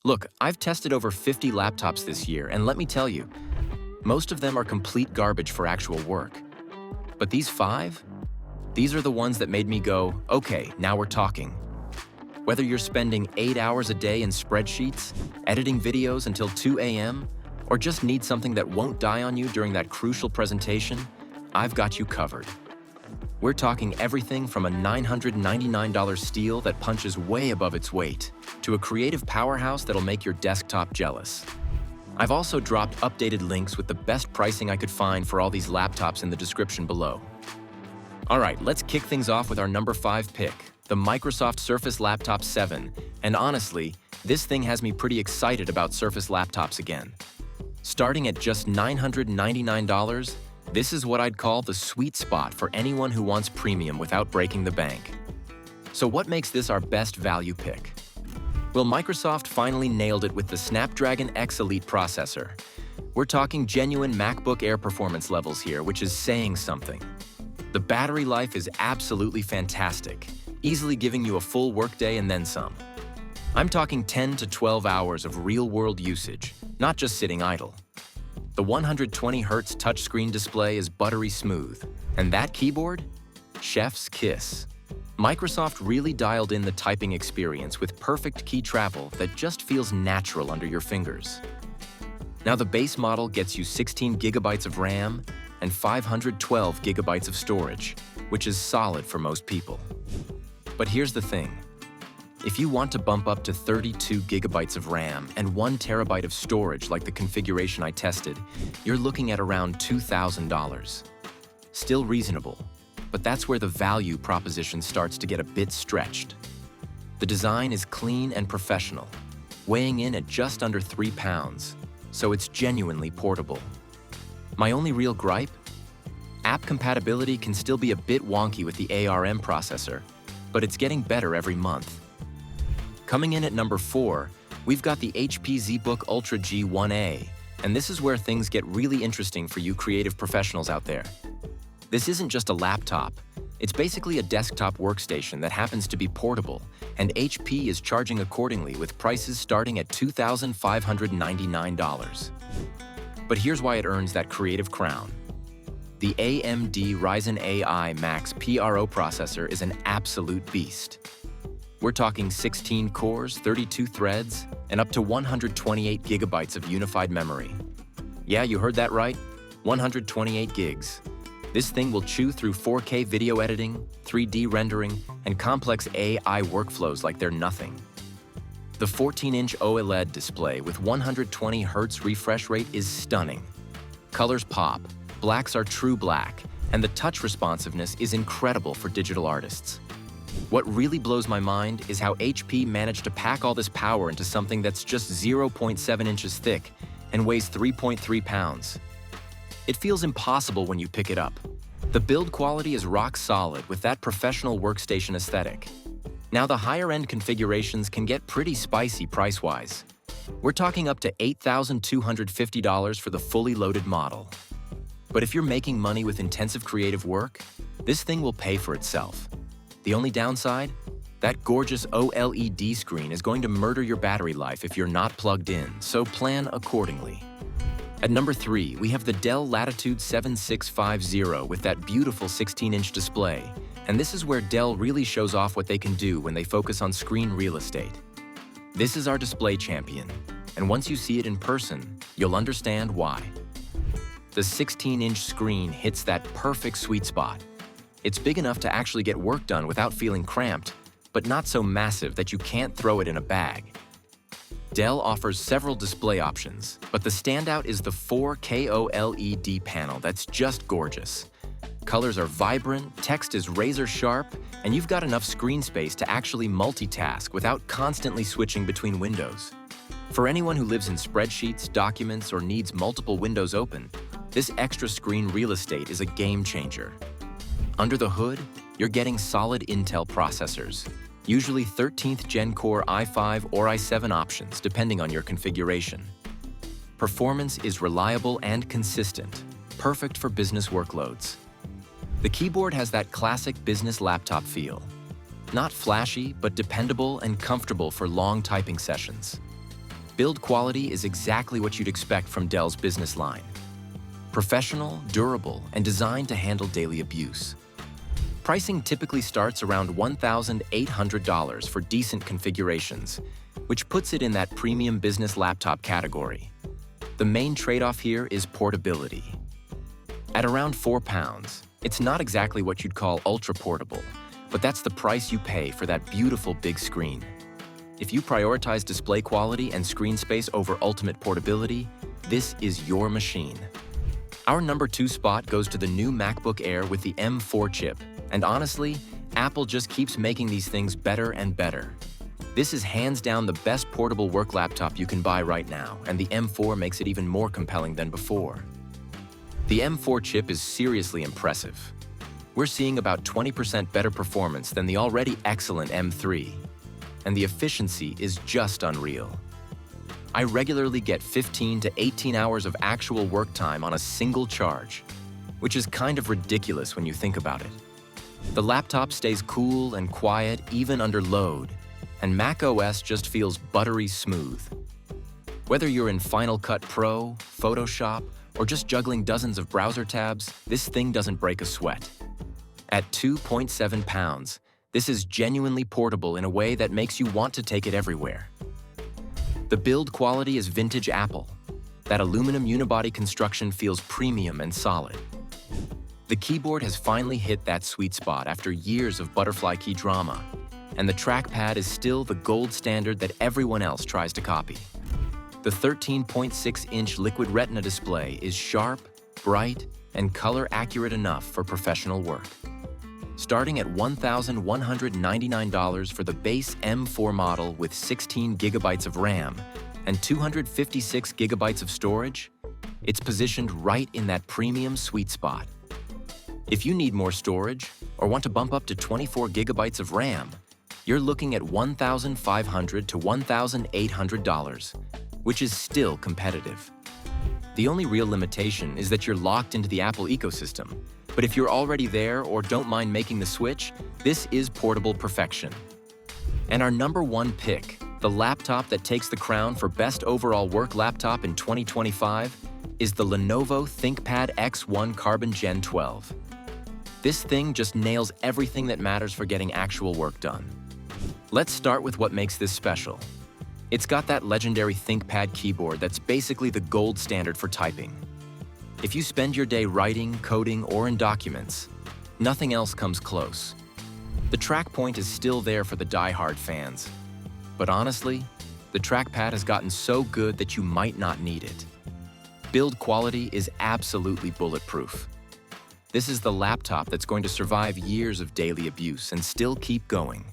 Look, I've tested over 50 laptops this year, and let me tell you, most of them are complete garbage for actual work. But these 5? These are the ones that made me go, okay, now we're talking. Whether you're spending 8 hours a day in spreadsheets, editing videos until 2 a.m., or just need something that won't die on you during that crucial presentation, I've got you covered. We're talking everything from a $999 steel that punches way above its weight to a creative powerhouse that'll make your desktop jealous. I've also dropped updated links with the best pricing I could find for all these laptops in the description below. All right, let's kick things off with our number 5 pick, the Microsoft Surface Laptop 7. And honestly, this thing has me pretty excited about Surface laptops again. Starting at just $999, this is what I'd call the sweet spot for anyone who wants premium without breaking the bank. So what makes this our best value pick? Well, Microsoft finally nailed it with the Snapdragon X Elite processor. We're talking genuine MacBook Air performance levels here, which is saying something. The battery life is absolutely fantastic, easily giving you a full workday and then some. I'm talking 10 to 12 hours of real-world usage, not just sitting idle. The 120Hz touchscreen display is buttery smooth, and that keyboard? Chef's kiss. Microsoft really dialed in the typing experience with perfect key travel that just feels natural under your fingers. Now the base model gets you 16 GB of RAM and 512 GB of storage, which is solid for most people. But here's the thing. If you want to bump up to 32 GB of RAM and 1 TB of storage like the configuration I tested, you're looking at around $2,000. Still reasonable, but that's where the value proposition starts to get a bit stretched. The design is clean and professional, weighing in at just under 3 pounds, so it's genuinely portable. My only real gripe? App compatibility can still be a bit wonky with the ARM processor, but it's getting better every month. Coming in at number 4, we've got the HP ZBook Ultra G1a, and this is where things get really interesting for you creative professionals out there. This isn't just a laptop, it's basically a desktop workstation that happens to be portable, and HP is charging accordingly with prices starting at $2,599. But here's why it earns that creative crown. The AMD Ryzen AI Max PRO processor is an absolute beast. We're talking 16 cores, 32 threads, and up to 128 GB of unified memory. Yeah, you heard that right, 128 gigs. This thing will chew through 4K video editing, 3D rendering, and complex AI workflows like they're nothing. The 14-inch OLED display with 120 Hz refresh rate is stunning. Colors pop, blacks are true black, and the touch responsiveness is incredible for digital artists. What really blows my mind is how HP managed to pack all this power into something that's just 0.7 inches thick and weighs 3.3 pounds. It feels impossible when you pick it up. The build quality is rock solid with that professional workstation aesthetic. Now the higher-end configurations can get pretty spicy price-wise. We're talking up to $8,250 for the fully loaded model. But if you're making money with intensive creative work, this thing will pay for itself. The only downside? That gorgeous OLED screen is going to murder your battery life if you're not plugged in, so plan accordingly. At number 3, we have the Dell Latitude 7650 with that beautiful 16-inch display. And this is where Dell really shows off what they can do when they focus on screen real estate. This is our display champion, and once you see it in person, you'll understand why. The 16-inch screen hits that perfect sweet spot. It's big enough to actually get work done without feeling cramped, but not so massive that you can't throw it in a bag. Dell offers several display options, but the standout is the 4K OLED panel that's just gorgeous. Colors are vibrant, text is razor sharp, and you've got enough screen space to actually multitask without constantly switching between windows. For anyone who lives in spreadsheets, documents, or needs multiple windows open, this extra screen real estate is a game changer. Under the hood, you're getting solid Intel processors, usually 13th Gen Core i5 or i7 options depending on your configuration. Performance is reliable and consistent, perfect for business workloads. The keyboard has that classic business laptop feel. Not flashy, but dependable and comfortable for long typing sessions. Build quality is exactly what you'd expect from Dell's business line. Professional, durable, and designed to handle daily abuse. Pricing typically starts around $1,800 for decent configurations, which puts it in that premium business laptop category. The main trade-off here is portability. At around 4 pounds, it's not exactly what you'd call ultra-portable, but that's the price you pay for that beautiful big screen. If you prioritize display quality and screen space over ultimate portability, this is your machine. Our number 2 spot goes to the new MacBook Air with the M4 chip, and honestly, Apple just keeps making these things better and better. This is hands down the best portable work laptop you can buy right now, and the M4 makes it even more compelling than before. The M4 chip is seriously impressive. We're seeing about 20% better performance than the already excellent M3, and the efficiency is just unreal. I regularly get 15 to 18 hours of actual work time on a single charge, which is kind of ridiculous when you think about it. The laptop stays cool and quiet even under load, and macOS just feels buttery smooth. Whether you're in Final Cut Pro, Photoshop, or just juggling dozens of browser tabs, this thing doesn't break a sweat. At 2.7 pounds, this is genuinely portable in a way that makes you want to take it everywhere. The build quality is vintage Apple. That aluminum unibody construction feels premium and solid. The keyboard has finally hit that sweet spot after years of butterfly key drama, and the trackpad is still the gold standard that everyone else tries to copy. The 13.6-inch Liquid Retina display is sharp, bright, and color-accurate enough for professional work. Starting at $1,199 for the base M4 model with 16 gigabytes of RAM and 256 gigabytes of storage, it's positioned right in that premium sweet spot. If you need more storage or want to bump up to 24 gigabytes of RAM, you're looking at $1,500 to $1,800, which is still competitive. The only real limitation is that you're locked into the Apple ecosystem, but if you're already there or don't mind making the switch, this is portable perfection. And our number 1 pick, the laptop that takes the crown for best overall work laptop in 2025, is the Lenovo ThinkPad X1 Carbon Gen 12. This thing just nails everything that matters for getting actual work done. Let's start with what makes this special. It's got that legendary ThinkPad keyboard that's basically the gold standard for typing. If you spend your day writing, coding, or in documents, nothing else comes close. The track point is still there for the die-hard fans. But honestly, the trackpad has gotten so good that you might not need it. Build quality is absolutely bulletproof. This is the laptop that's going to survive years of daily abuse and still keep going.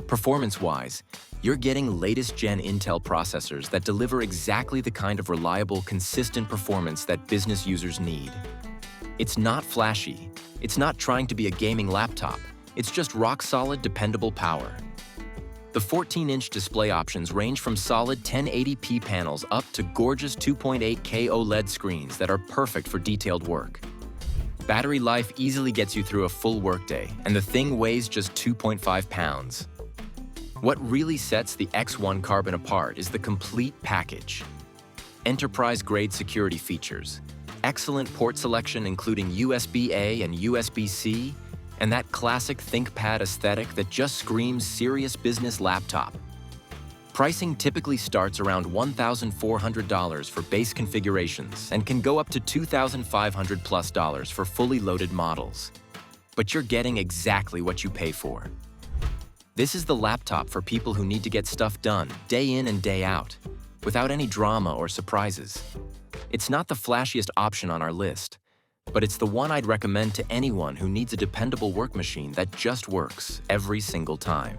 Performance-wise, you're getting latest-gen Intel processors that deliver exactly the kind of reliable, consistent performance that business users need. It's not flashy. It's not trying to be a gaming laptop. It's just rock-solid, dependable power. The 14-inch display options range from solid 1080p panels up to gorgeous 2.8K OLED screens that are perfect for detailed work. Battery life easily gets you through a full workday, and the thing weighs just 2.5 pounds. What really sets the X1 Carbon apart is the complete package. Enterprise-grade security features, excellent port selection including USB-A and USB-C, and that classic ThinkPad aesthetic that just screams serious business laptop. Pricing typically starts around $1,400 for base configurations and can go up to $2,500+ for fully loaded models. But you're getting exactly what you pay for. This is the laptop for people who need to get stuff done day in and day out, without any drama or surprises. It's not the flashiest option on our list, but it's the one I'd recommend to anyone who needs a dependable work machine that just works every single time.